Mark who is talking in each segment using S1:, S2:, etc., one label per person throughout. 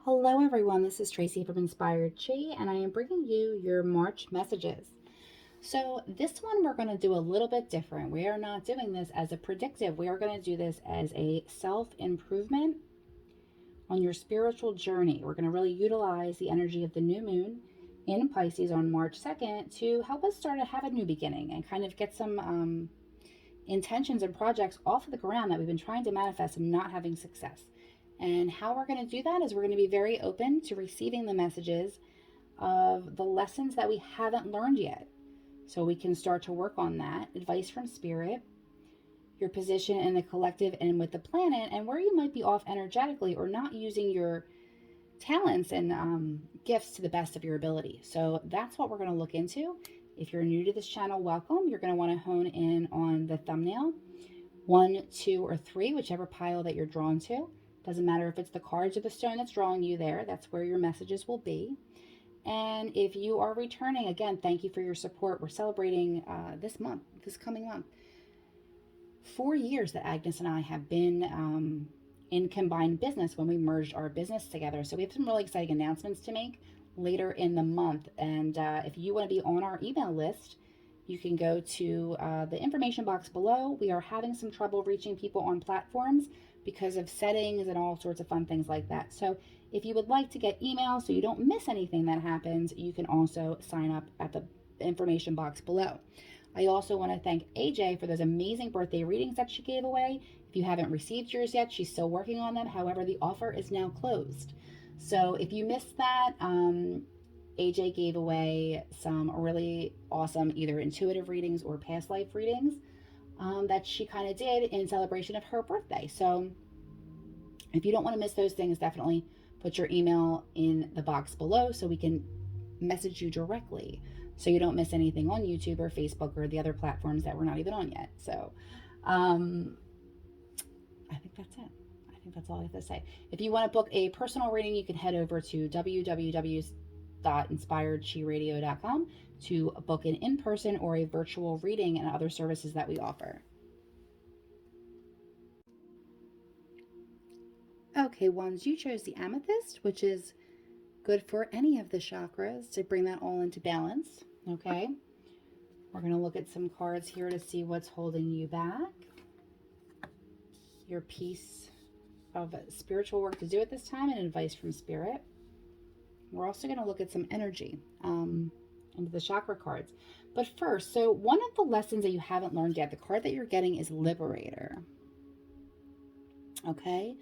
S1: Hello, everyone. This is Tracy from Inspired Chi, and I am bringing you your March messages. So, this one we're going to do a little bit different. We are not doing this as a predictive, we are going to do this as a self improvement on your spiritual journey. We're going to really utilize the energy of the new moon in Pisces on March 2nd to help us start to have a new beginning and kind of get some intentions and projects off of the ground that we've been trying to manifest and not having success. And how we're going to do that is we're going to be very open to receiving the messages of the lessons that we haven't learned yet. So we can start to work on that. Advice from spirit, your position in the collective and with the planet, and where you might be off energetically or not using your talents and gifts to the best of your ability. So that's what we're going to look into. If you're new to this channel, welcome. You're going to want to hone in on the thumbnail, 1, 2, or 3, whichever pile that you're drawn to. Doesn't matter if it's the cards or the stone that's drawing you there. That's where your messages will be. And if you are returning, again, thank you for your support. We're celebrating this coming month, 4 years that Agnes and I have been in combined business when we merged our business together. So we have some really exciting announcements to make later in the month. And if you want to be on our email list, you can go to the information box below. We are having some trouble reaching people on platforms because of settings and all sorts of fun things like that. So if you would like to get emails so you don't miss anything that happens, you can also sign up at the information box below. I also want to thank AJ for those amazing birthday readings that she gave away. If you haven't received yours yet, she's still working on them. However, the offer is now closed. So if you missed that, AJ gave away some really awesome either intuitive readings or past life readings that she kind of did in celebration of her birthday. So if you don't want to miss those things, definitely put your email in the box below so we can message you directly so you don't miss anything on YouTube or Facebook or the other platforms that we're not even on yet. So I think that's it. I think that's all I have to say. If you want to book a personal reading, you can head over to www.inspiredchiradio.com to book an in-person or a virtual reading and other services that we offer. Okay, ones, you chose the amethyst, which is good for any of the chakras to bring that all into balance. Okay, we're going to look at some cards here to see what's holding you back, your piece of spiritual work to do at this time, and advice from spirit. We're also going to look at some energy into the chakra cards. But first, so one of the lessons that you haven't learned yet, the card that you're getting is Liberator. Okay,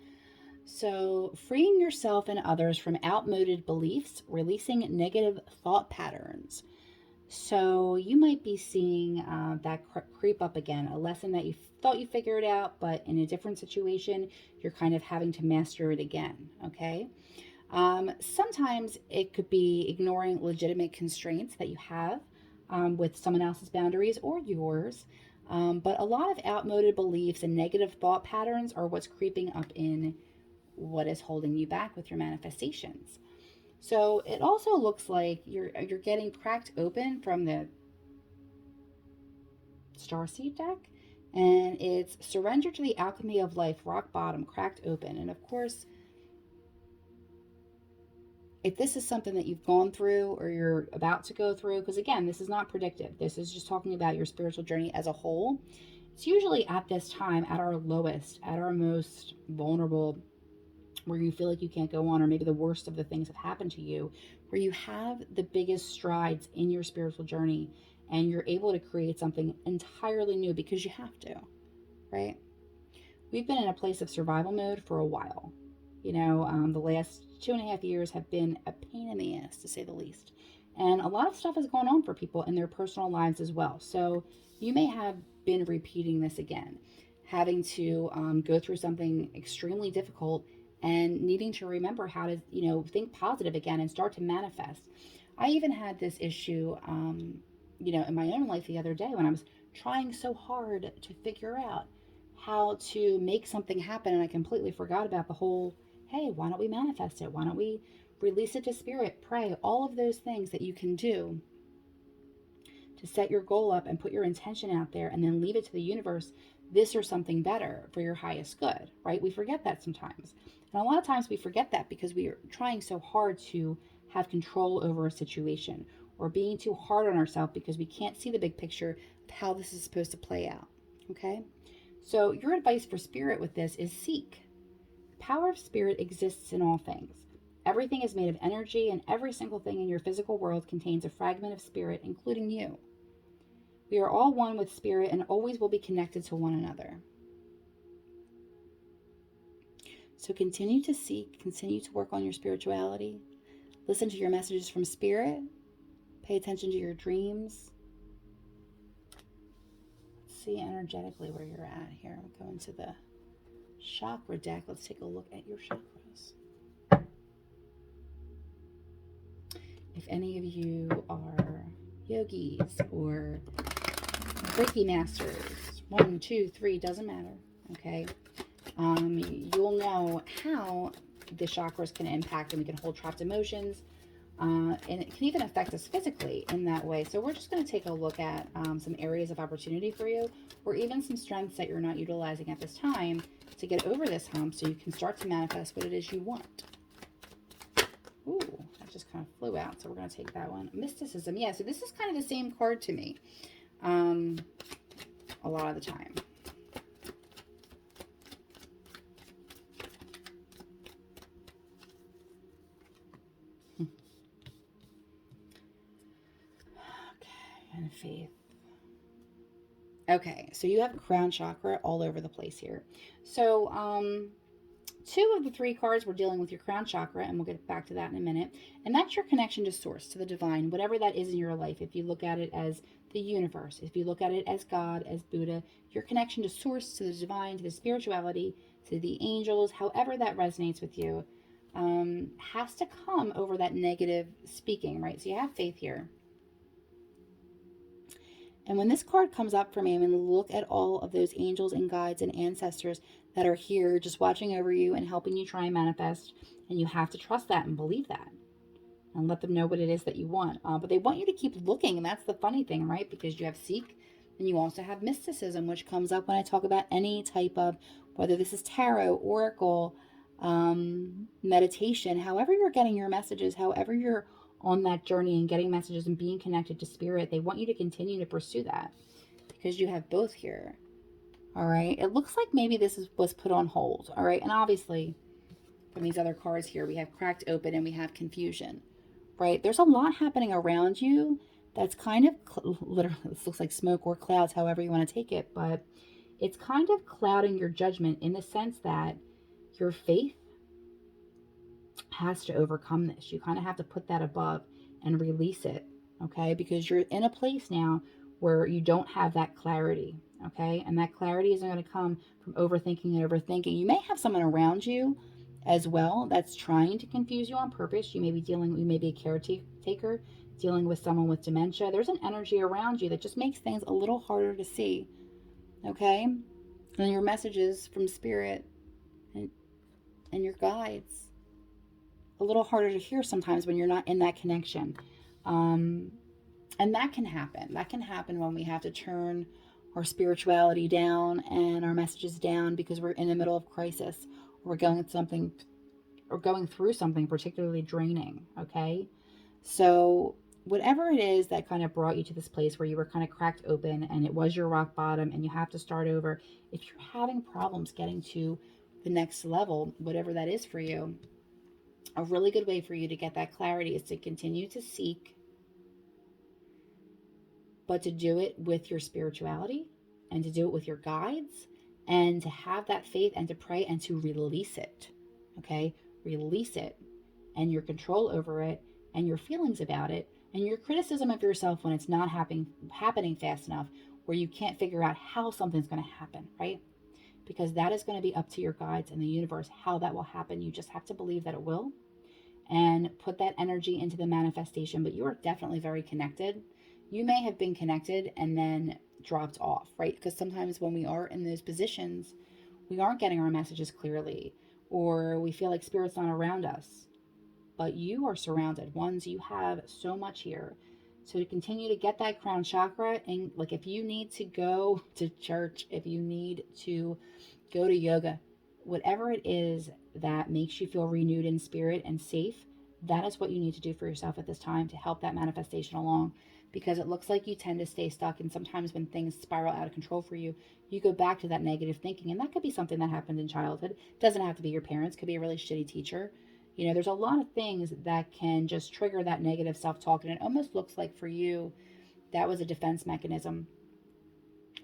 S1: so freeing yourself and others from outmoded beliefs, releasing negative thought patterns. So you might be seeing that creep up again, a lesson that you thought you figured out, but in a different situation, you're kind of having to master it again, okay? Sometimes it could be ignoring legitimate constraints that you have with someone else's boundaries or yours. But a lot of outmoded beliefs and negative thought patterns are what's creeping up in what is holding you back with your manifestations. So it also looks like you're getting cracked open from the Starseed deck, and it's surrender to the alchemy of life, rock bottom, cracked open. And of course, if this is something that you've gone through or you're about to go through, because again, this is not predictive, this is just talking about your spiritual journey as a whole. It's usually at this time, at our lowest, at our most vulnerable, where you feel like you can't go on, or maybe the worst of the things have happened to you, where you have the biggest strides in your spiritual journey and you're able to create something entirely new because you have to, right? We've been in a place of survival mode for a while. You know, the last 2.5 years have been a pain in the ass, to say the least. And a lot of stuff has gone on for people in their personal lives as well. So you may have been repeating this again, having to go through something extremely difficult and needing to remember how to, think positive again and start to manifest. I even had this issue, in my own life the other day when I was trying so hard to figure out how to make something happen. And I completely forgot about the whole, hey, why don't we manifest it? Why don't we release it to spirit, pray, all of those things that you can do to set your goal up and put your intention out there and then leave it to the universe. this or something better for your highest good, right? We forget that sometimes. And a lot of times we forget that because we are trying so hard to have control over a situation, or being too hard on ourselves because we can't see the big picture of how this is supposed to play out. Okay? So, your advice for spirit with this is seek. The power of spirit exists in all things. Everything is made of energy, and every single thing in your physical world contains a fragment of spirit, including you. We are all one with spirit and always will be connected to one another. So continue to seek, continue to work on your spirituality. Listen to your messages from spirit. Pay attention to your dreams. See energetically where you're at here. We'll go into the chakra deck. Let's take a look at your chakras. If any of you are yogis or Reiki masters, 1, 2, 3, doesn't matter, okay? You'll know how the chakras can impact and we can hold trapped emotions. And it can even affect us physically in that way. So we're just going to take a look at some areas of opportunity for you, or even some strengths that you're not utilizing at this time to get over this hump so you can start to manifest what it is you want. Ooh, that just kind of flew out. So we're going to take that one. Mysticism. Yeah, so this is kind of the same card to me a lot of the time. And faith. Okay, so you have crown chakra all over the place here. So, 2 of the 3 cards were dealing with your crown chakra, and we'll get back to that in a minute. And that's your connection to source, to the divine, whatever that is in your life. If you look at it as the universe, if you look at it as God, as Buddha, your connection to source, to the divine, to the spirituality, to the angels, however that resonates with you, has to come over that negative speaking, right? So you have faith here. And when this card comes up for me, I'm going to look at all of those angels and guides and ancestors that are here just watching over you and helping you try and manifest. And you have to trust that and believe that and let them know what it is that you want. But they want you to keep looking. And that's the funny thing, right? Because you have seek and you also have mysticism, which comes up when I talk about any type of, whether this is tarot, oracle, meditation, however you're getting your messages, however you're on that journey and getting messages and being connected to spirit, they want you to continue to pursue that because you have both here. All right. It looks like maybe this was put on hold. All right. And obviously from these other cards here, we have cracked open and we have confusion, right? There's a lot happening around you that's kind of literally, this looks like smoke or clouds, however you want to take it, but it's kind of clouding your judgment in the sense that your faith has to overcome this. You kind of have to put that above and release it, okay? Because you're in a place now where you don't have that clarity, okay? And that clarity isn't going to come from overthinking and overthinking. You may have someone around you as well that's trying to confuse you on purpose. You may be a caretaker dealing with someone with dementia. There's an energy around you that just makes things a little harder to see, okay? And your messages from spirit and your guides a little harder to hear sometimes when you're not in that connection. And that can happen. That can happen when we have to turn our spirituality down and our messages down because we're in the middle of crisis. We're going through something particularly draining, okay? So whatever it is that kind of brought you to this place where you were kind of cracked open and it was your rock bottom and you have to start over, if you're having problems getting to the next level, whatever that is for you, a really good way for you to get that clarity is to continue to seek, but to do it with your spirituality and to do it with your guides and to have that faith and to pray and to release it. Okay? Release it and your control over it and your feelings about it and your criticism of yourself when it's not happening fast enough, where you can't figure out how something's going to happen, right? Because that is going to be up to your guides and the universe how that will happen. You just have to believe that it will and put that energy into the manifestation. But you are definitely very connected. You may have been connected and then dropped off, right? Because sometimes when we are in those positions, we aren't getting our messages clearly, or we feel like spirit's not around us. But you are surrounded. You have so much here So to continue to get that crown chakra, and like if you need to go to church, if you need to go to yoga, whatever it is that makes you feel renewed in spirit and safe, that is what you need to do for yourself at this time to help that manifestation along. Because it looks like you tend to stay stuck, and sometimes when things spiral out of control for you, you go back to that negative thinking. And that could be something that happened in childhood. It doesn't have to be your parents, it could be a really shitty teacher. You know, there's a lot of things that can just trigger that negative self talk. And it almost looks like for you, that was a defense mechanism,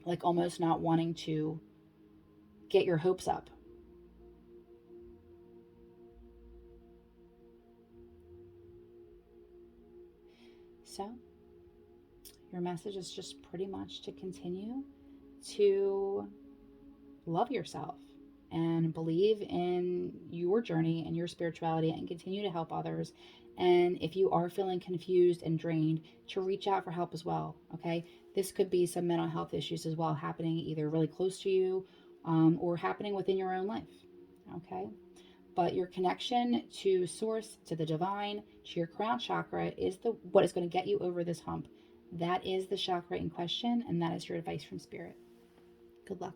S1: like almost not wanting to get your hopes up. So, your message is just pretty much to continue to love yourself and believe in your journey and your spirituality and continue to help others. And if you are feeling confused and drained, to reach out for help as well. Okay. This could be some mental health issues as well, happening either really close to you or happening within your own life. Okay. But your connection to source, to the divine, to your crown chakra is the what is going to get you over this hump. That is the chakra in question, and that is your advice from spirit. Good luck.